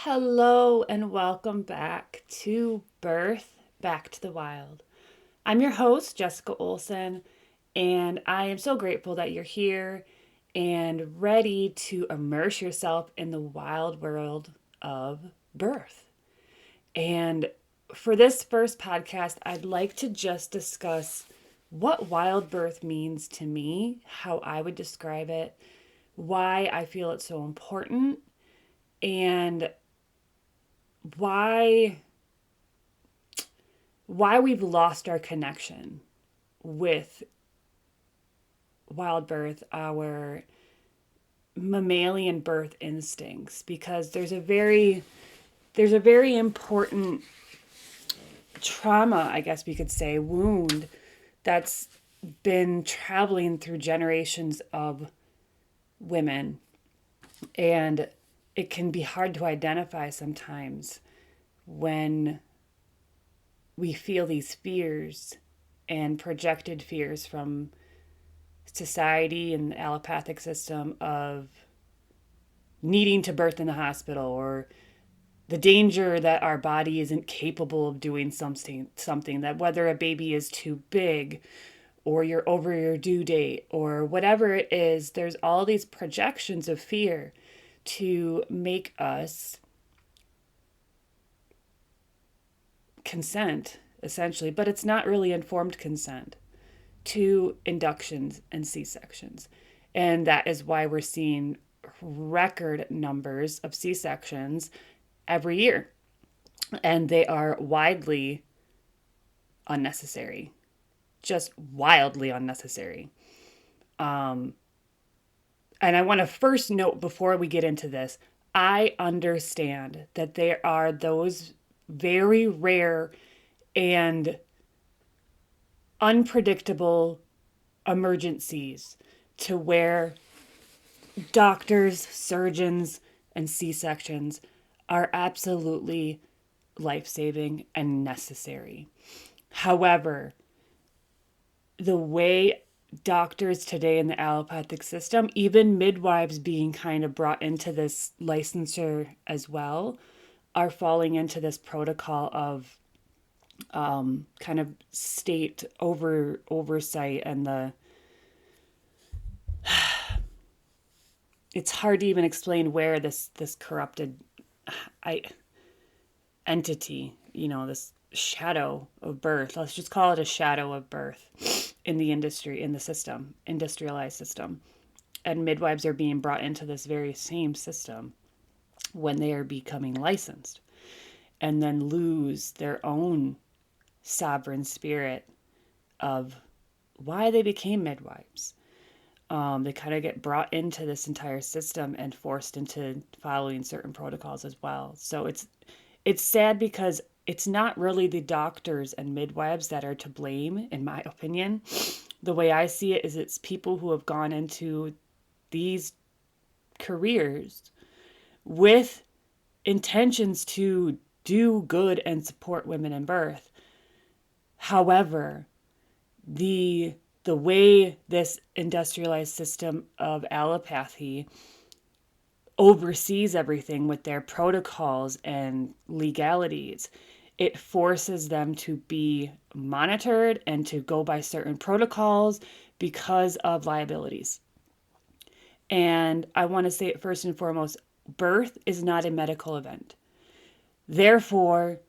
Hello and welcome back to Birth Back to the Wild. I'm your host, Jessica Olson, and I am so grateful that you're here and ready to immerse yourself in the wild world of birth. And for this first podcast, I'd like to just discuss what wild birth means to me, how I would describe it, why I feel it's so important, and why we've lost our connection with wild birth, our mammalian birth instincts, because there's a very important trauma, I guess we could say, wound that's been traveling through generations of women, and it can be hard to identify sometimes when we feel these fears and projected fears from society and the allopathic system of needing to birth in the hospital, or the danger that our body isn't capable of doing something that whether a baby is too big or you're over your due date or whatever it is, there's all these projections of fear to make us consent, essentially, but it's not really informed consent to inductions and C-sections. And that is why we're seeing record numbers of C-sections every year. And they are widely unnecessary, just wildly unnecessary. And I want to first note before we get into this, I understand that there are those very rare and unpredictable emergencies to where doctors, surgeons, and C-sections are absolutely life-saving and necessary. However, the way doctors today in the allopathic system, even midwives being kind of brought into this licensure as well, are falling into this protocol of kind of state oversight, and it's hard to even explain where this corrupted entity, this shadow of birth, let's just call it a shadow of birth in the industry, in the system, industrialized system. And midwives are being brought into this very same system when they are becoming licensed, and then lose their own sovereign spirit of why they became midwives. They kind of get brought into this entire system and forced into following certain protocols as well. So it's sad because it's not really the doctors and midwives that are to blame, in my opinion. The way I see it is it's people who have gone into these careers with intentions to do good and support women in birth. However, the way this industrialized system of allopathy oversees everything with their protocols and legalities, it forces them to be monitored and to go by certain protocols because of liabilities. And I want to say it first and foremost, birth is not a medical event. Therefore,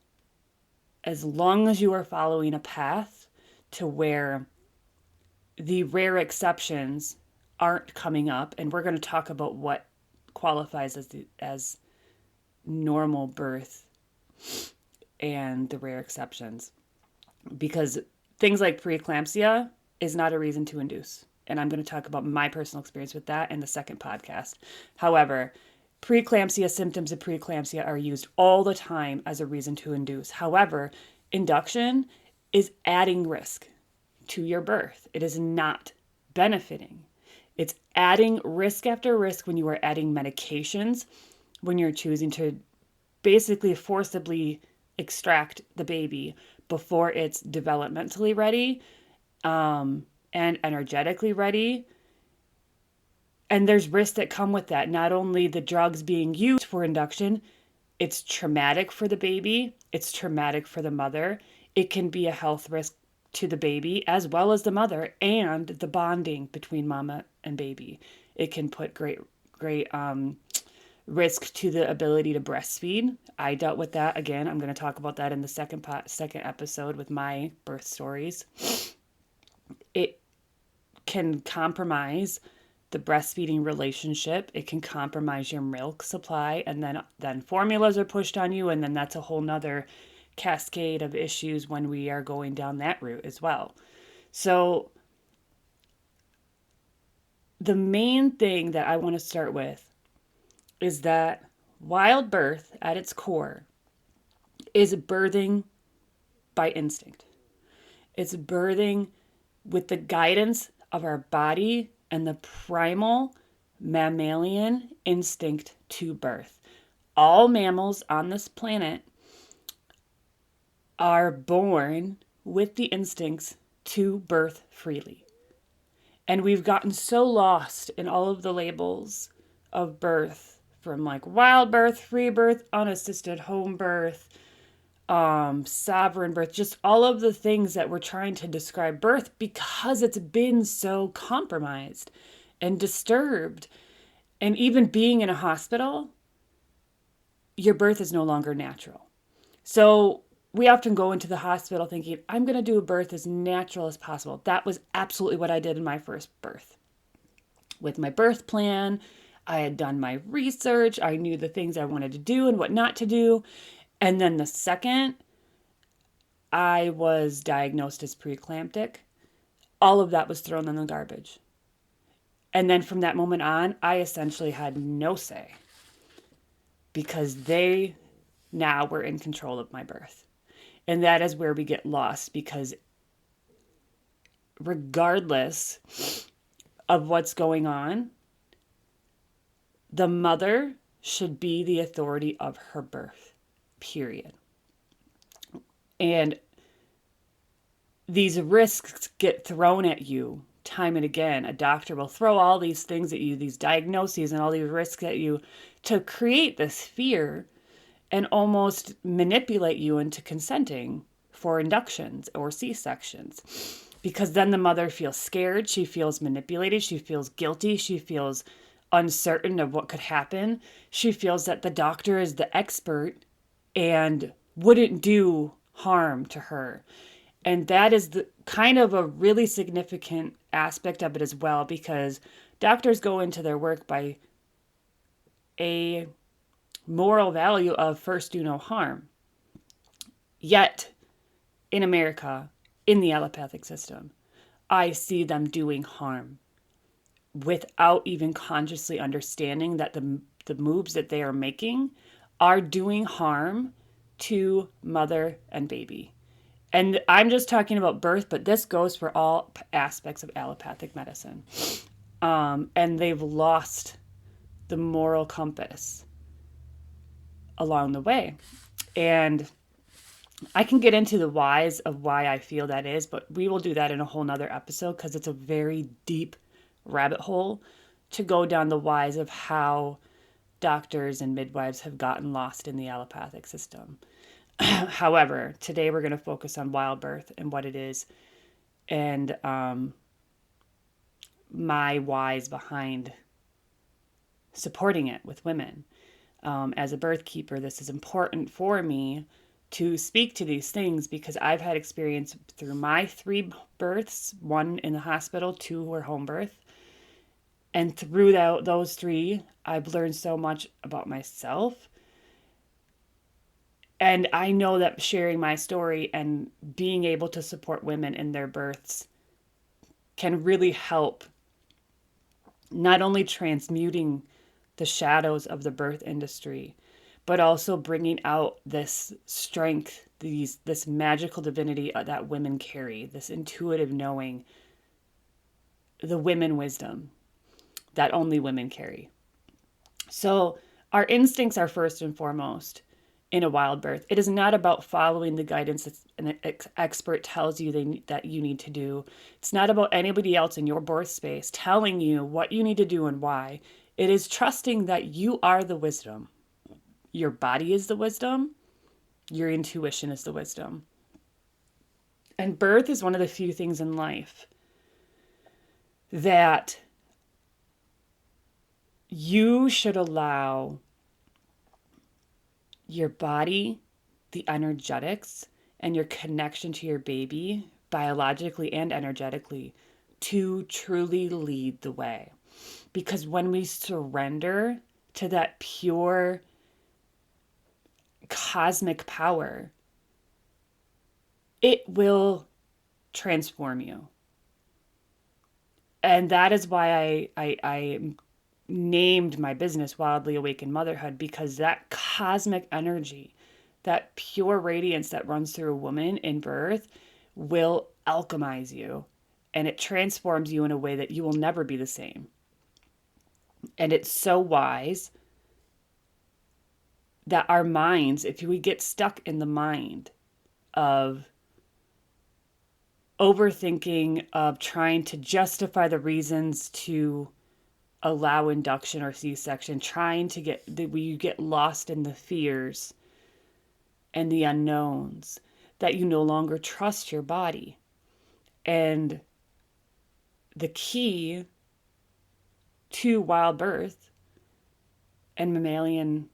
as long as you are following a path to where the rare exceptions aren't coming up, and we're going to talk about what qualifies as normal birth and the rare exceptions, because things like preeclampsia is not a reason to induce, and I'm going to talk about my personal experience with that in the second podcast. However, preeclampsia, symptoms of preeclampsia are used all the time as a reason to induce. However, induction is adding risk to your birth. It is not benefiting. It's adding risk after risk when you are adding medications, when you're choosing to basically forcibly extract the baby before it's developmentally ready and energetically ready. And there's risks that come with that. Not only the drugs being used for induction, It's traumatic for the baby. It's traumatic for the mother. It can be a health risk to the baby as well as the mother and the bonding between mama and baby. It can put great risk to the ability to breastfeed. I dealt with that. Again, I'm going to talk about that in the second episode with my birth stories. It can compromise the breastfeeding relationship. It can compromise your milk supply, and then formulas are pushed on you, and then that's a whole nother cascade of issues when we are going down that route as well. So the main thing that I want to start with is that wild birth at its core is birthing by instinct. It's birthing with the guidance of our body and the primal mammalian instinct to birth. All mammals on this planet are born with the instincts to birth freely. And we've gotten so lost in all of the labels of birth, from like wild birth, free birth, unassisted home birth, sovereign birth, just all of the things that we're trying to describe birth, because it's been so compromised and disturbed. And even being in a hospital, your birth is no longer natural. So we often go into the hospital thinking, I'm going to do a birth as natural as possible. That was absolutely what I did in my first birth. With my birth plan, I had done my research. I knew the things I wanted to do and what not to do. And then the second I was diagnosed as preeclamptic, all of that was thrown in the garbage. And then from that moment on, I essentially had no say, because they now were in control of my birth. And that is where we get lost, because regardless of what's going on, the mother should be the authority of her birth, period. And these risks get thrown at you time and again. A doctor will throw all these things at you, these diagnoses and all these risks at you, to create this fear and almost manipulate you into consenting for inductions or C-sections. Because then the mother feels scared, she feels manipulated, she feels guilty, she feels uncertain of what could happen. She feels that the doctor is the expert and wouldn't do harm to her. And that is the kind of a really significant aspect of it as well, because doctors go into their work by a moral value of first do no harm. Yet, in America, in the allopathic system, I see them doing harm without even consciously understanding that the moves that they are making are doing harm to mother and baby. And I'm just talking about birth, but this goes for all aspects of allopathic medicine. And they've lost the moral compass along the way. And I can get into the whys of why I feel that is, but we will do that in a whole nother episode, because it's a very deep rabbit hole to go down the whys of how doctors and midwives have gotten lost in the allopathic system. However, today we're going to focus on wild birth and what it is, and my whys behind supporting it with women. As a birth keeper, this is important for me to speak to these things, because I've had experience through my 3 births, 1 in the hospital, 2 were home birth. And through those 3, I've learned so much about myself. And I know that sharing my story and being able to support women in their births can really help, not only transmuting the shadows of the birth industry, but also bringing out this strength, this magical divinity that women carry, this intuitive knowing, the women wisdom that only women carry. So our instincts are first and foremost in a wild birth. It is not about following the guidance that an expert tells you that you need to do. It's not about anybody else in your birth space telling you what you need to do and why. It is trusting that you are the wisdom. Your body is the wisdom. Your intuition is the wisdom. And birth is one of the few things in life that you should allow your body, the energetics, and your connection to your baby, biologically and energetically, to truly lead the way. Because when we surrender to that pure cosmic power, it will transform you. And that is why I named my business Wildly Awakened Motherhood, because that cosmic energy, that pure radiance that runs through a woman in birth will alchemize you, and it transforms you in a way that you will never be the same. And it's so wise that our minds, if we get stuck in the mind of overthinking, of trying to justify the reasons to allow induction or C-section, we get lost in the fears and the unknowns, that you no longer trust your body. And the key to wild birth and mammalian,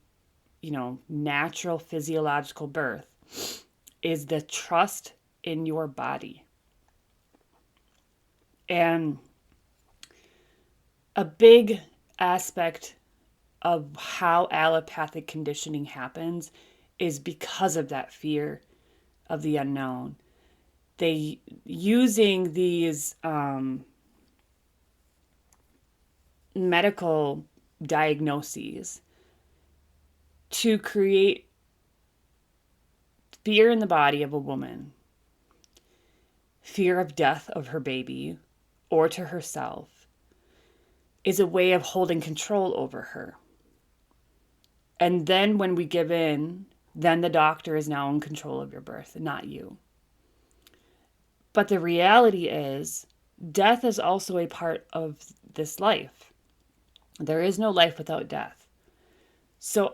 natural physiological birth is the trust in your body. And a big aspect of how allopathic conditioning happens is because of that fear of the unknown. They using these medical diagnoses to create fear in the body of a woman, fear of death of her baby or to herself, is a way of holding control over her. And then when we give in, then the doctor is now in control of your birth, not you. But the reality is, death is also a part of this life. There is no life without death. So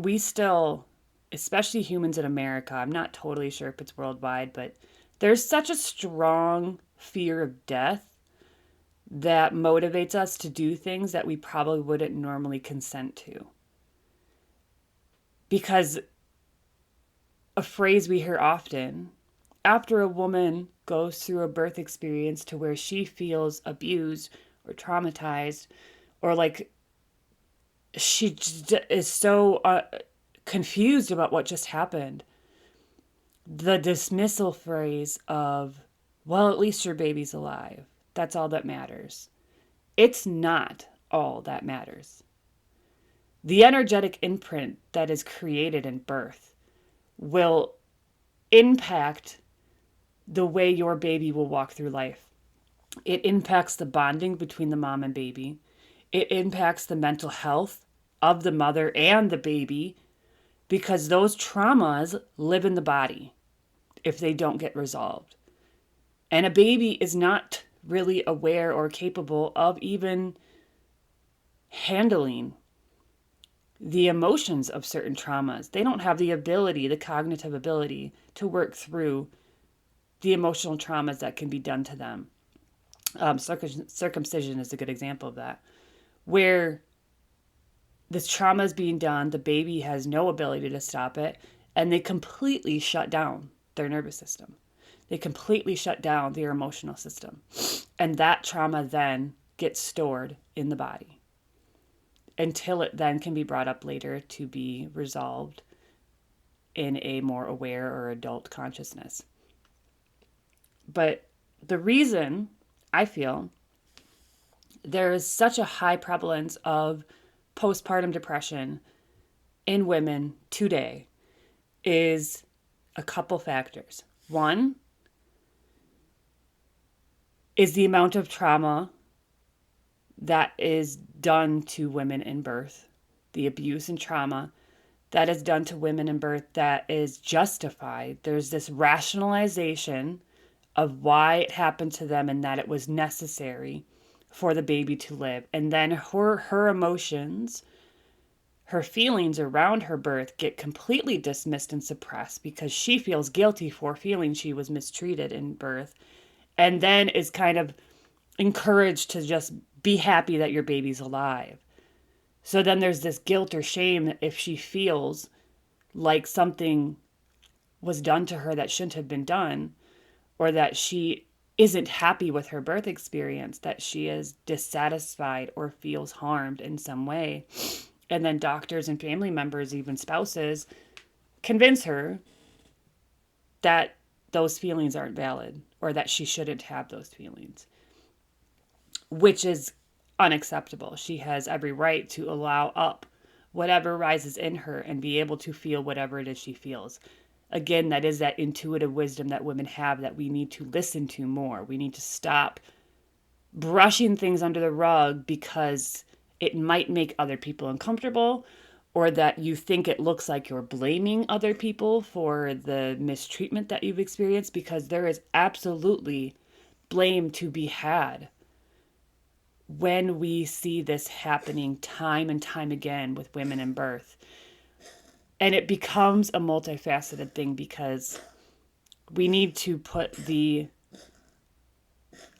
we still, especially humans in America, I'm not totally sure if it's worldwide, but there's such a strong fear of death that motivates us to do things that we probably wouldn't normally consent to. Because a phrase we hear often, after a woman goes through a birth experience to where she feels abused or traumatized, or like she is so confused about what just happened, the dismissal phrase of, well, at least your baby's alive. That's all that matters. It's not all that matters. The energetic imprint that is created in birth will impact the way your baby will walk through life. It impacts the bonding between the mom and baby. It impacts the mental health of the mother and the baby, because those traumas live in the body if they don't get resolved. And a baby is not really aware or capable of even handling the emotions of certain traumas. They don't have the cognitive ability to work through the emotional traumas that can be done to them. Circumcision is a good example of that, where this trauma is being done, the baby has no ability to stop it, and they completely shut down their nervous system. They completely shut down their emotional system. And that trauma then gets stored in the body until it then can be brought up later to be resolved in a more aware or adult consciousness. But the reason I feel there is such a high prevalence of postpartum depression in women today is a couple factors. One is the amount of trauma that is done to women in birth, the abuse and trauma that is done to women in birth that is justified. There's this rationalization of why it happened to them and that it was necessary for the baby to live. And then her emotions, her feelings around her birth get completely dismissed and suppressed because she feels guilty for feeling she was mistreated in birth, and then is kind of encouraged to just be happy that your baby's alive. So then there's this guilt or shame if she feels like something was done to her that shouldn't have been done, or that she isn't happy with her birth experience, that she is dissatisfied or feels harmed in some way. And then doctors and family members, even spouses, convince her that those feelings aren't valid or that she shouldn't have those feelings, which is unacceptable. She has every right to allow up whatever rises in her and be able to feel whatever it is she feels. Again, that is that intuitive wisdom that women have that we need to listen to more. We need to stop brushing things under the rug because it might make other people uncomfortable, or that you think it looks like you're blaming other people for the mistreatment that you've experienced, because there is absolutely blame to be had when we see this happening time and time again with women in birth. And it becomes a multifaceted thing because we need to put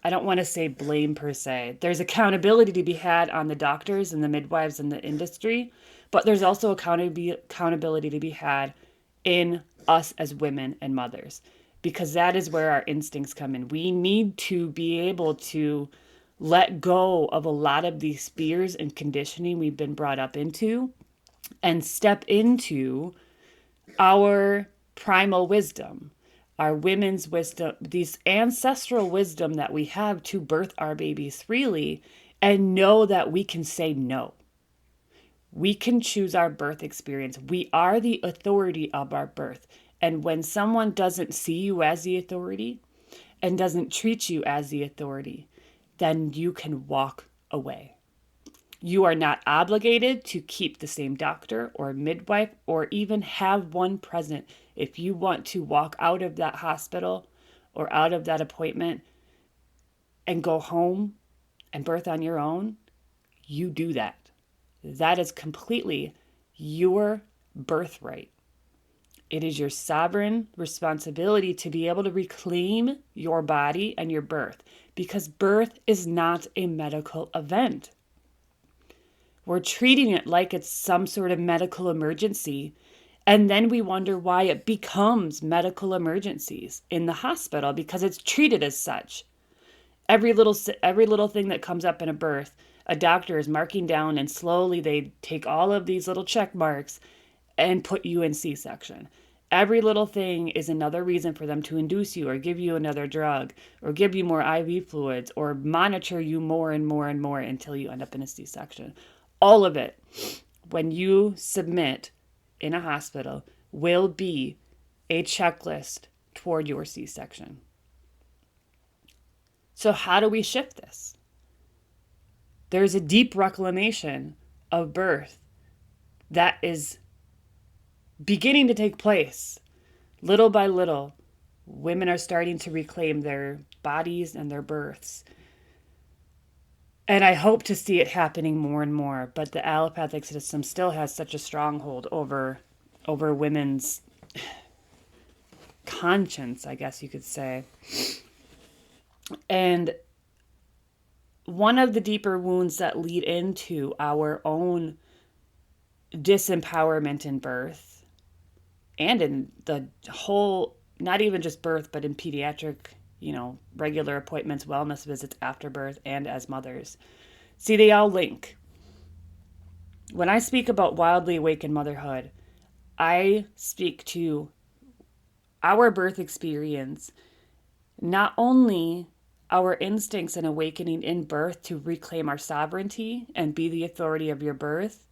I don't want to say blame per se. There's accountability to be had on the doctors and the midwives in the industry, but there's also accountability to be had in us as women and mothers, because that is where our instincts come in. We need to be able to let go of a lot of these fears and conditioning we've been brought up into and step into our primal wisdom, our women's wisdom, these ancestral wisdom that we have to birth our babies freely, and know that we can say no. We can choose our birth experience. We are the authority of our birth. And when someone doesn't see you as the authority and doesn't treat you as the authority, then you can walk away. You are not obligated to keep the same doctor or midwife or even have one present. If you want to walk out of that hospital or out of that appointment and go home and birth on your own, you do that. That is completely your birthright. It is your sovereign responsibility to be able to reclaim your body and your birth, because birth is not a medical event. We're treating it like it's some sort of medical emergency, and then we wonder why it becomes medical emergencies in the hospital, because it's treated as such. Every little thing that comes up in a birth, a doctor is marking down, and slowly they take all of these little check marks and put you in C-section. Every little thing is another reason for them to induce you or give you another drug or give you more IV fluids or monitor you more and more and more until you end up in a C-section. All of it, when you submit in a hospital, will be a checklist toward your C-section. So how do we shift this? There's a deep reclamation of birth that is beginning to take place. Little by little, women are starting to reclaim their bodies and their births. And I hope to see it happening more and more, but the allopathic system still has such a stronghold over women's conscience, I guess you could say. And one of the deeper wounds that lead into our own disempowerment in birth, and in the whole, not even just birth, but in pediatric, regular appointments, wellness visits after birth, and as mothers. See, they all link. When I speak about wildly awakened motherhood, I speak to our birth experience, not only our instincts and awakening in birth to reclaim our sovereignty and be the authority of your birth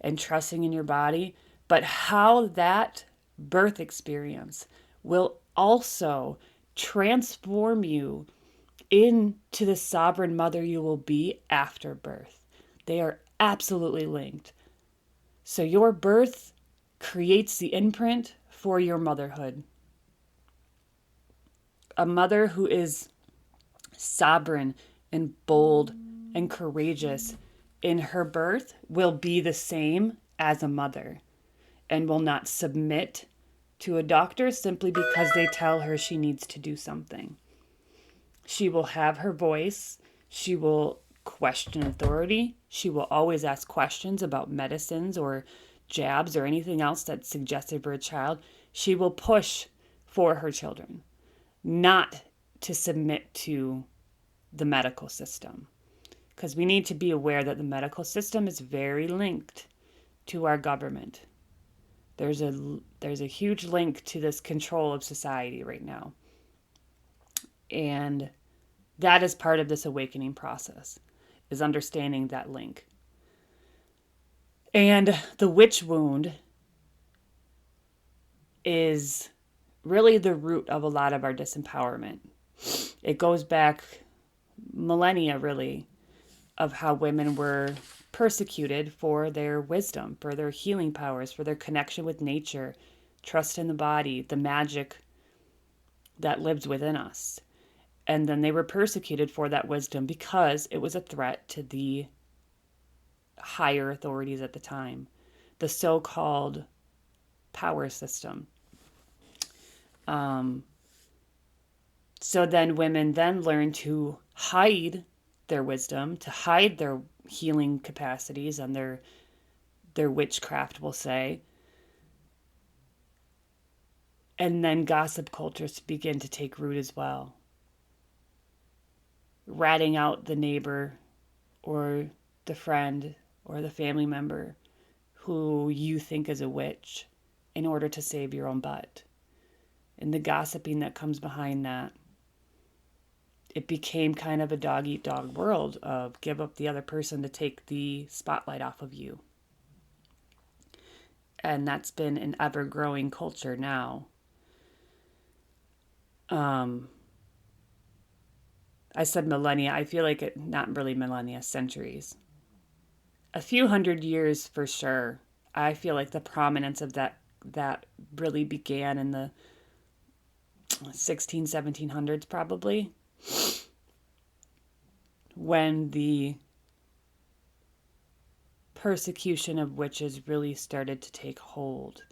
and trusting in your body, but how that birth experience will also transform you into the sovereign mother you will be after birth. They are absolutely linked. So your birth creates the imprint for your motherhood. A mother who is sovereign and bold and courageous in her birth will be the same as a mother and will not submit to a doctor simply because they tell her she needs to do something. She will have her voice. She will question authority. She will always ask questions about medicines or jabs or anything else that's suggested for a child. She will push for her children, not to submit to the medical system. Because we need to be aware that the medical system is very linked to our government. There's a huge link to this control of society right now. And that is part of this awakening process, is understanding that link. And the witch wound is really the root of a lot of our disempowerment. It goes back millennia, really, of how women were persecuted for their wisdom, for their healing powers, for their connection with nature, trust in the body, the magic that lives within us. And then they were persecuted for that wisdom because it was a threat to the higher authorities at the time, the so-called power system. So then women then learn to hide their wisdom, to hide their healing capacities and their witchcraft, we'll say. And then gossip cultures begin to take root as well. Ratting out the neighbor or the friend or the family member who you think is a witch in order to save your own butt. And the gossiping that comes behind that. It became kind of a dog-eat-dog world of give up the other person to take the spotlight off of you. And that's been an ever-growing culture now. I said millennia. I feel like it, not really millennia, centuries. A few hundred years for sure. I feel like the prominence of that really began in the 1700s probably, when the persecution of witches really started to take hold.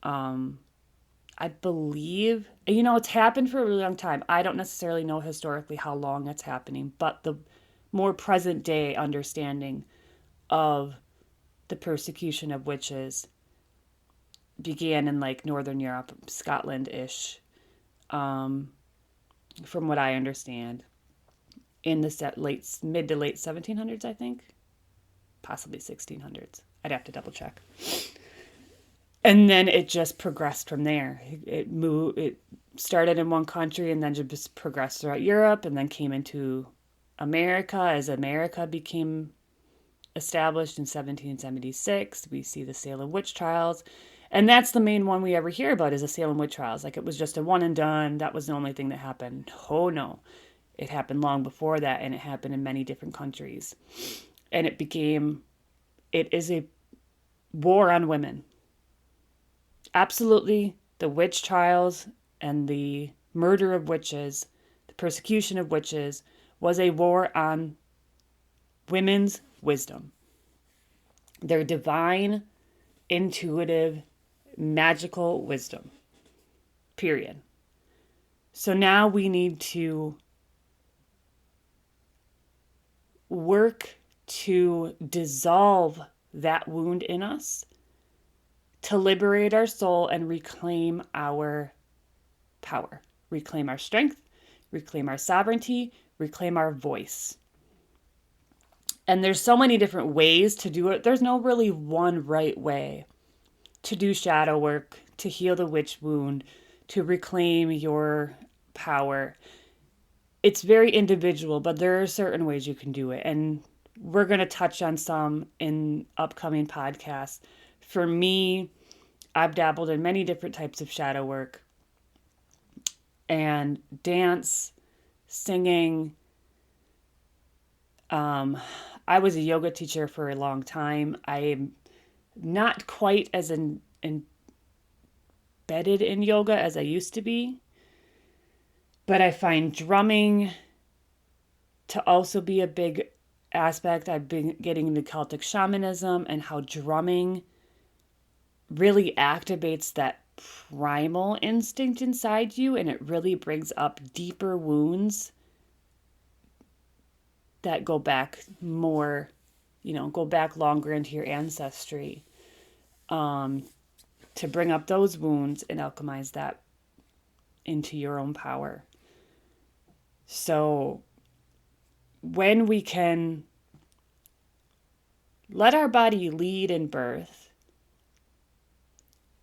I believe, it's happened for a really long time. I don't necessarily know historically how long it's happening, but the more present day understanding of the persecution of witches began in like Northern Europe, Scotland-ish, from what I understand, in the mid to late 1700s, I think, possibly 1600s. I'd have to double check. And then it just progressed from there. It started in one country and then just progressed throughout Europe and then came into America. As America became established in 1776, we see the Salem witch trials. And that's the main one we ever hear about, is the Salem witch trials. Like it was just a one and done. That was the only thing that happened. Oh no. It happened long before that, and it happened in many different countries. And it is a war on women. Absolutely, the witch trials and the murder of witches, the persecution of witches, was a war on women's wisdom. Their divine, intuitive, magical wisdom. Period. So now we need to work to dissolve that wound in us, to liberate our soul and reclaim our power, reclaim our strength, reclaim our sovereignty, reclaim our voice. And there's so many different ways to do it. There's no really one right way to do shadow work, to heal the witch wound, to reclaim your power. It's very individual, but there are certain ways you can do it. And we're going to touch on some in upcoming podcasts. For me, I've dabbled in many different types of shadow work and dance, singing. I was a yoga teacher for a long time. I'm not quite as embedded in yoga as I used to be, but I find drumming to also be a big aspect. I've been getting into Celtic shamanism and how drumming really activates that primal instinct inside you, and it really brings up deeper wounds that go back more, go back longer into your ancestry, to bring up those wounds and alchemize that into your own power. So when we can let our body lead in birth,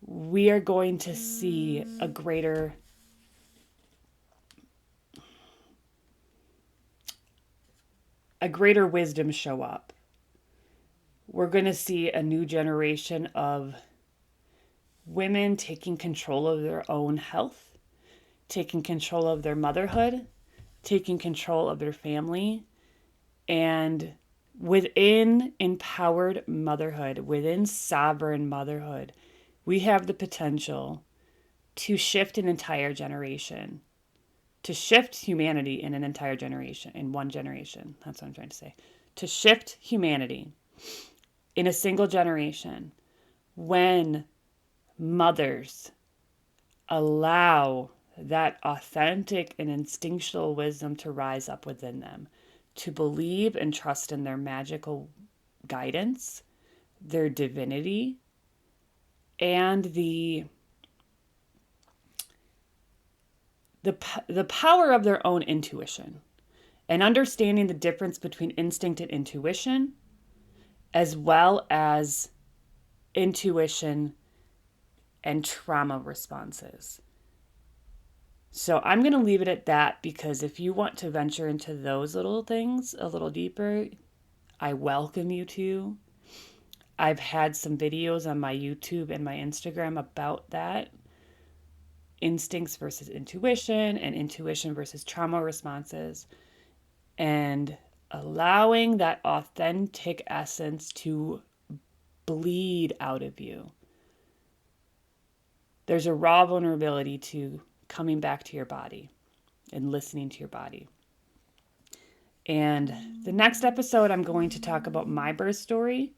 we are going to see a greater wisdom show up. We're going to see a new generation of women taking control of their own health, taking control of their motherhood, taking control of their family, and within empowered motherhood, within sovereign motherhood, we have the potential to shift an entire generation, to shift humanity in an entire generation, in one generation. That's what I'm trying to say. To shift humanity in a single generation when mothers allow that authentic and instinctual wisdom to rise up within them, to believe and trust in their magical guidance, their divinity, and the power of their own intuition, and understanding the difference between instinct and intuition, as well as intuition and trauma responses. So I'm going to leave it at that, because if you want to venture into those little things a little deeper, I welcome you to. I've had some videos on my YouTube and my Instagram about that. Instincts versus intuition, and intuition versus trauma responses, and allowing that authentic essence to bleed out of you. There's a raw vulnerability to coming back to your body and listening to your body. And the next episode, I'm going to talk about my birth story.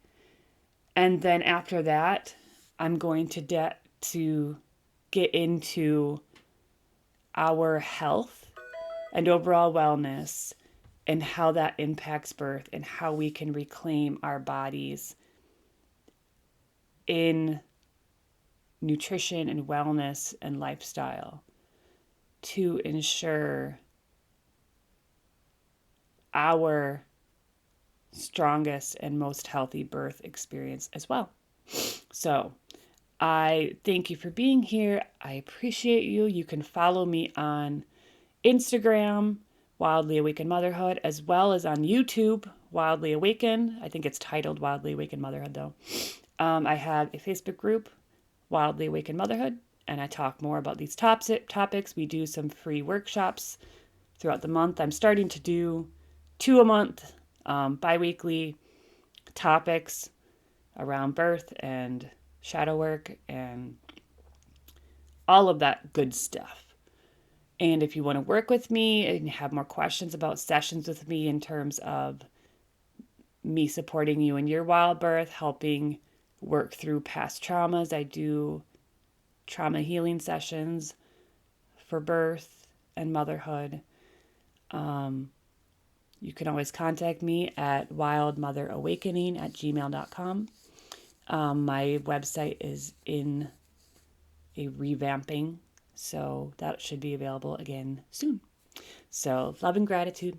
And then after that, I'm going to get into our health and overall wellness, and how that impacts birth, and how we can reclaim our bodies in nutrition and wellness and lifestyle to ensure our strongest and most healthy birth experience as well. So I thank you for being here. I appreciate you. You can follow me on Instagram, Wildly Awakened Motherhood, as well as on YouTube, Wildly Awakened. I think it's titled Wildly Awakened Motherhood, though. I have a Facebook group, Wildly Awakened Motherhood, and I talk more about these topics. We do some free workshops throughout the month. I'm starting to do 2 a month, bi-weekly topics around birth and shadow work and all of that good stuff. And if you want to work with me and have more questions about sessions with me in terms of me supporting you in your wild birth, helping work through past traumas, I do trauma healing sessions for birth and motherhood. You can always contact me at wildmotherawakening@gmail.com. My website is in a revamping, so that should be available again soon. So love and gratitude.